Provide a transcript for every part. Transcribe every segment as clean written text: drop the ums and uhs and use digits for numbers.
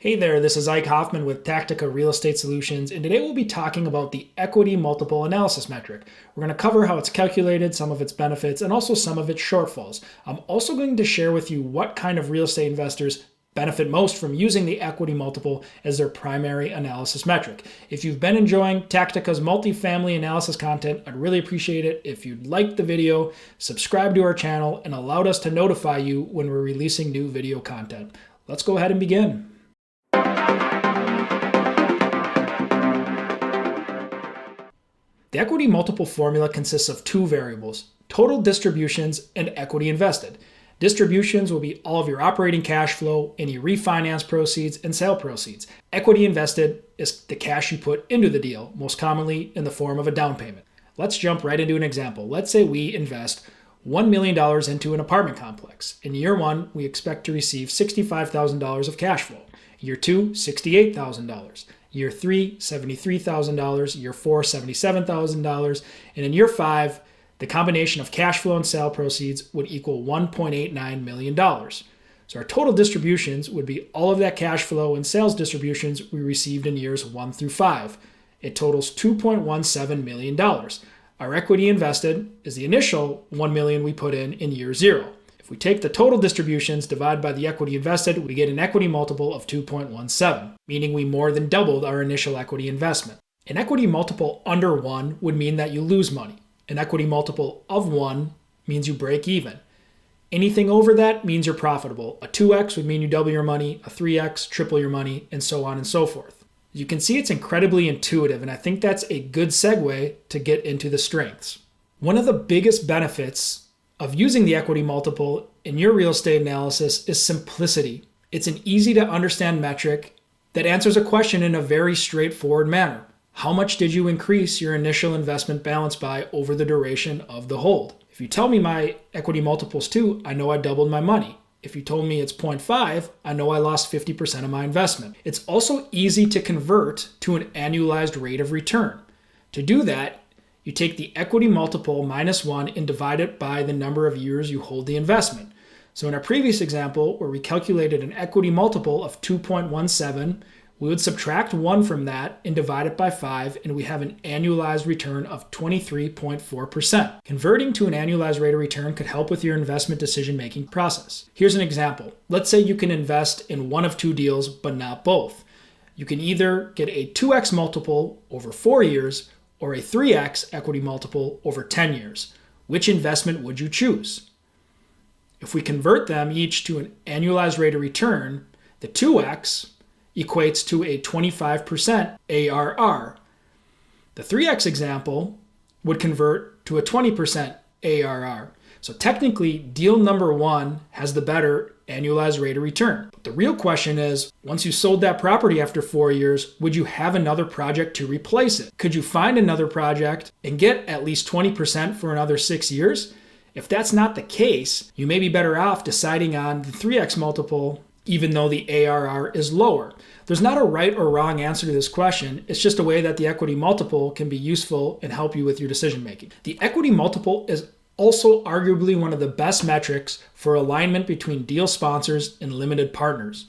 Hey there, this is Ike Hoffman with Tactica Real Estate Solutions, and today we'll be talking about the equity multiple analysis metric. We're going to cover how it's calculated, some of its benefits, and also some of its shortfalls. I'm also going to share with you what kind of real estate investors benefit most from using the equity multiple as their primary analysis metric. If you've been enjoying Tactica's multifamily analysis content, I'd really appreciate it if you'd like the video, subscribe to our channel, and allowed us to notify you when we're releasing new video content. Let's go ahead and begin. The equity multiple formula consists of two variables, total distributions and equity invested. Distributions will be all of your operating cash flow, any refinance proceeds, and sale proceeds. Equity invested is the cash you put into the deal, most commonly in the form of a down payment. Let's jump right into an example. Let's say we invest $1 million into an apartment complex. In year one, we expect to receive $65,000 of cash flow. Year two, $68,000. Year three, $73,000. Year four, $77,000. And in year five, the combination of cash flow and sale proceeds would equal $1.89 million. So our total distributions would be all of that cash flow and sales distributions we received in years 1 through 5. It totals $2.17 million. Our equity invested is the initial $1 million we put in year 0. If we take the total distributions divided by the equity invested, we get an equity multiple of 2.17, meaning we more than doubled our initial equity investment. An equity multiple under 1 would mean that you lose money. An equity multiple of 1 means you break even. Anything over that means you're profitable. A 2x would mean you double your money, a 3x, triple your money, and so on and so forth. You can see it's incredibly intuitive, and I think that's a good segue to get into the strengths. One of the biggest benefits of using the equity multiple in your real estate analysis is simplicity. It's an easy to understand metric that answers a question in a very straightforward manner. How much did you increase your initial investment balance by over the duration of the hold? If you tell me my equity multiple is 2, I know I doubled my money. If you told me it's 0.5, I know I lost 50% of my investment. It's also easy to convert to an annualized rate of return. To do that, you take the equity multiple minus 1 and divide it by the number of years you hold the investment. So in our previous example, where we calculated an equity multiple of 2.17, we would subtract 1 from that and divide it by 5, and we have an annualized return of 23.4%. Converting to an annualized rate of return could help with your investment decision-making process. Here's an example. Let's say you can invest in one of two deals, but not both. You can either get a 2x multiple over 4 years or a 3x equity multiple over 10 years. Which investment would you choose? If we convert them each to an annualized rate of return, the 2x equates to a 25% ARR. The 3x example would convert to a 20% ARR. So technically, deal number 1 has the better annualized rate of return. But the real question is, once you sold that property after 4 years, would you have another project to replace it? Could you find another project and get at least 20% for another 6 years? If that's not the case, you may be better off deciding on the 3x multiple even though the ARR is lower. There's not a right or wrong answer to this question. It's just a way that the equity multiple can be useful and help you with your decision making. The equity multiple is also arguably one of the best metrics for alignment between deal sponsors and limited partners.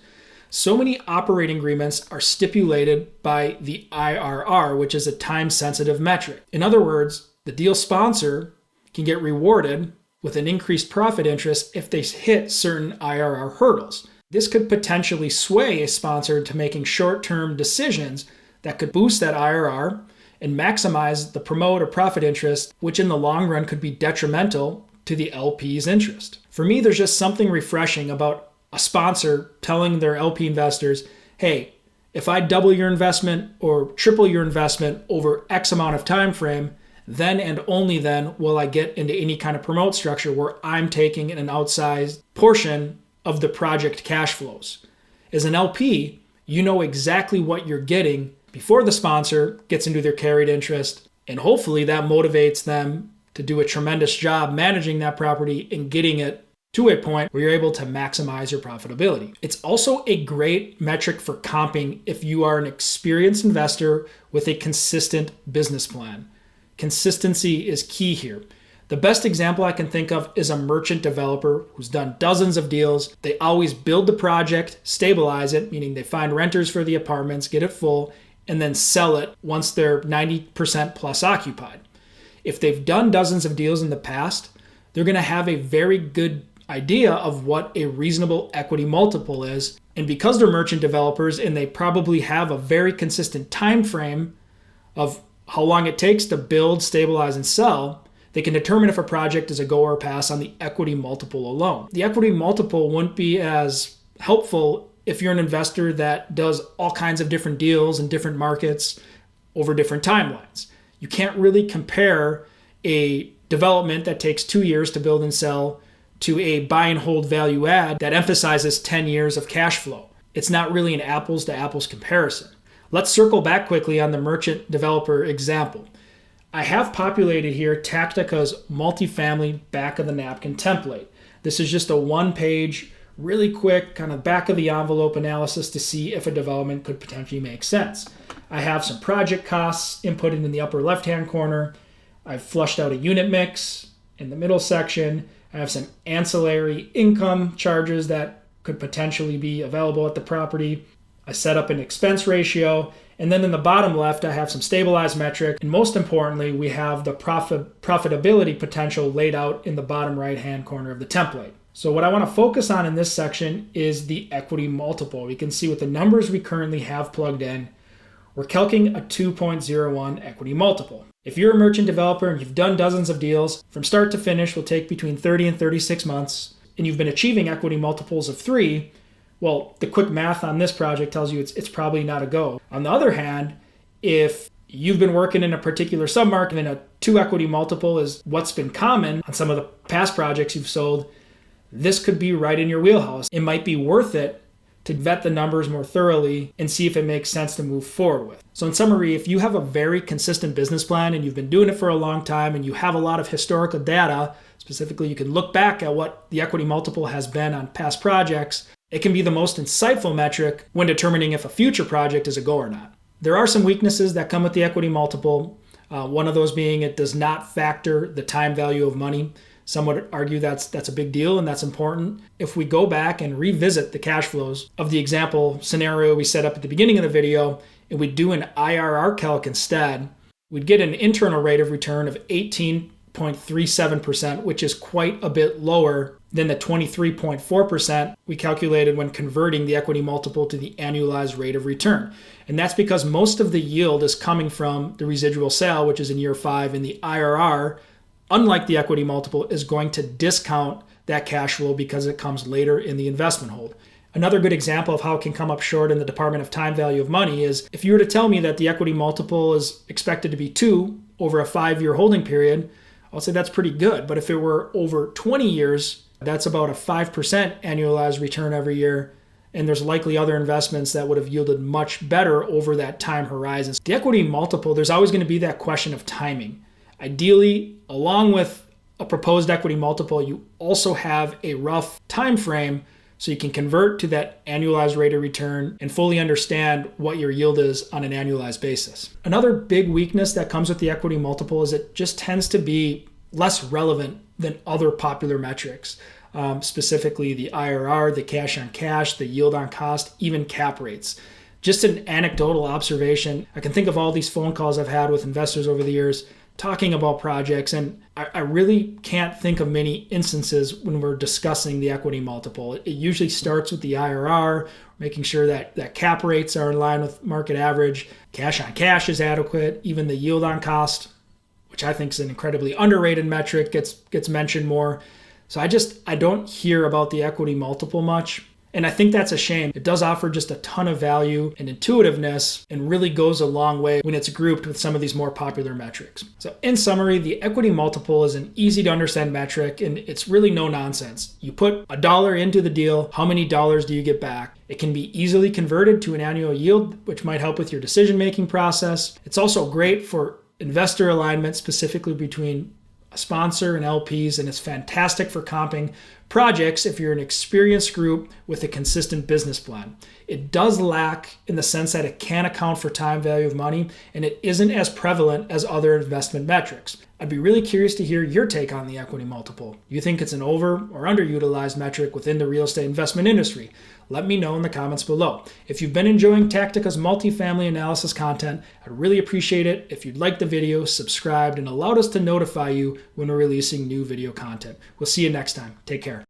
So many operating agreements are stipulated by the IRR, which is a time-sensitive metric. In other words, the deal sponsor can get rewarded with an increased profit interest if they hit certain IRR hurdles. This could potentially sway a sponsor into making short-term decisions that could boost that IRR and maximize the promote or profit interest, which in the long run could be detrimental to the LP's interest. For me, there's just something refreshing about a sponsor telling their LP investors, hey, if I double your investment or triple your investment over X amount of time frame, then and only then will I get into any kind of promote structure where I'm taking an outsized portion of the project cash flows. As an LP, you know exactly what you're getting before the sponsor gets into their carried interest, and hopefully that motivates them to do a tremendous job managing that property and getting it to a point where you're able to maximize your profitability. It's also a great metric for comping if you are an experienced investor with a consistent business plan. Consistency is key here. The best example I can think of is a merchant developer who's done dozens of deals. They always build the project, stabilize it, meaning they find renters for the apartments, get it full, and then sell it once they're 90% plus occupied. If they've done dozens of deals in the past, they're going to have a very good idea of what a reasonable equity multiple is. And because they're merchant developers and they probably have a very consistent time frame of how long it takes to build, stabilize, and sell, they can determine if a project is a go or a pass on the equity multiple alone. The equity multiple wouldn't be as helpful if you're an investor that does all kinds of different deals in different markets over different timelines. You can't really compare a development that takes 2 years to build and sell to a buy and hold value add that emphasizes 10 years of cash flow. It's not really an apples to apples comparison. Let's circle back quickly on the merchant developer example. I have populated here Tactica's multifamily back of the napkin template. This is just a one-page, really quick, kind of back of the envelope analysis to see if a development could potentially make sense. I have some project costs inputted in the upper left-hand corner. I've flushed out a unit mix in the middle section. I have some ancillary income charges that could potentially be available at the property. I set up an expense ratio. And then in the bottom left, I have some stabilized metric. And most importantly, we have the profitability potential laid out in the bottom right-hand corner of the template. So what I want to focus on in this section is the equity multiple. We can see with the numbers we currently have plugged in, we're calculating a 2.01 equity multiple. If you're a merchant developer and you've done dozens of deals, from start to finish will take between 30 and 36 months, and you've been achieving equity multiples of 3, well, the quick math on this project tells you it's probably not a go. On the other hand, if you've been working in a particular submarket and a 2 equity multiple is what's been common on some of the past projects you've sold, this could be right in your wheelhouse. It might be worth it to vet the numbers more thoroughly and see if it makes sense to move forward with. So in summary, if you have a very consistent business plan and you've been doing it for a long time and you have a lot of historical data, specifically you can look back at what the equity multiple has been on past projects, it can be the most insightful metric when determining if a future project is a go or not. There are some weaknesses that come with the equity multiple. One of those being it does not factor the time value of money. Some would argue that's a big deal and that's important. If we go back and revisit the cash flows of the example scenario we set up at the beginning of the video, and we do an IRR calc instead, we'd get an internal rate of return of 18.37%, which is quite a bit lower than the 23.4% we calculated when converting the equity multiple to the annualized rate of return. And that's because most of the yield is coming from the residual sale, which is in year 5, and the IRR, unlike the equity multiple, is going to discount that cash flow because it comes later in the investment hold. Another good example of how it can come up short in the department of time value of money is if you were to tell me that the equity multiple is expected to be 2 over a 5-year holding period, I'll say that's pretty good. But if it were over 20 years, that's about a 5% annualized return every year. And there's likely other investments that would have yielded much better over that time horizon. The equity multiple, there's always going to be that question of timing. Ideally, along with a proposed equity multiple, you also have a rough time frame so you can convert to that annualized rate of return and fully understand what your yield is on an annualized basis. Another big weakness that comes with the equity multiple is it just tends to be less relevant than other popular metrics, specifically the IRR, the cash on cash, the yield on cost, even cap rates. Just an anecdotal observation, I can think of all these phone calls I've had with investors over the years talking about projects, and I really can't think of many instances when we're discussing the equity multiple. It usually starts with the IRR, making sure that cap rates are in line with market average, cash on cash is adequate, even the yield on cost, which I think is an incredibly underrated metric, gets mentioned more. So I don't hear about the equity multiple much. And I think that's a shame. It does offer just a ton of value and intuitiveness and really goes a long way when it's grouped with some of these more popular metrics. So in summary, the equity multiple is an easy to understand metric and it's really no nonsense. You put $1 into the deal, how many dollars do you get back? It can be easily converted to an annual yield, which might help with your decision-making process. It's also great for investor alignment, specifically between a sponsor and LPs, and it's fantastic for comping projects if you're an experienced group with a consistent business plan. It does lack in the sense that it can't account for time value of money, and it isn't as prevalent as other investment metrics. I'd be really curious to hear your take on the equity multiple. Do you think it's an over or underutilized metric within the real estate investment industry? Let me know in the comments below. If you've been enjoying Tactica's multifamily analysis content, I'd really appreciate it if you'd like the video, subscribed, and allowed us to notify you when we're releasing new video content. We'll see you next time. Take care.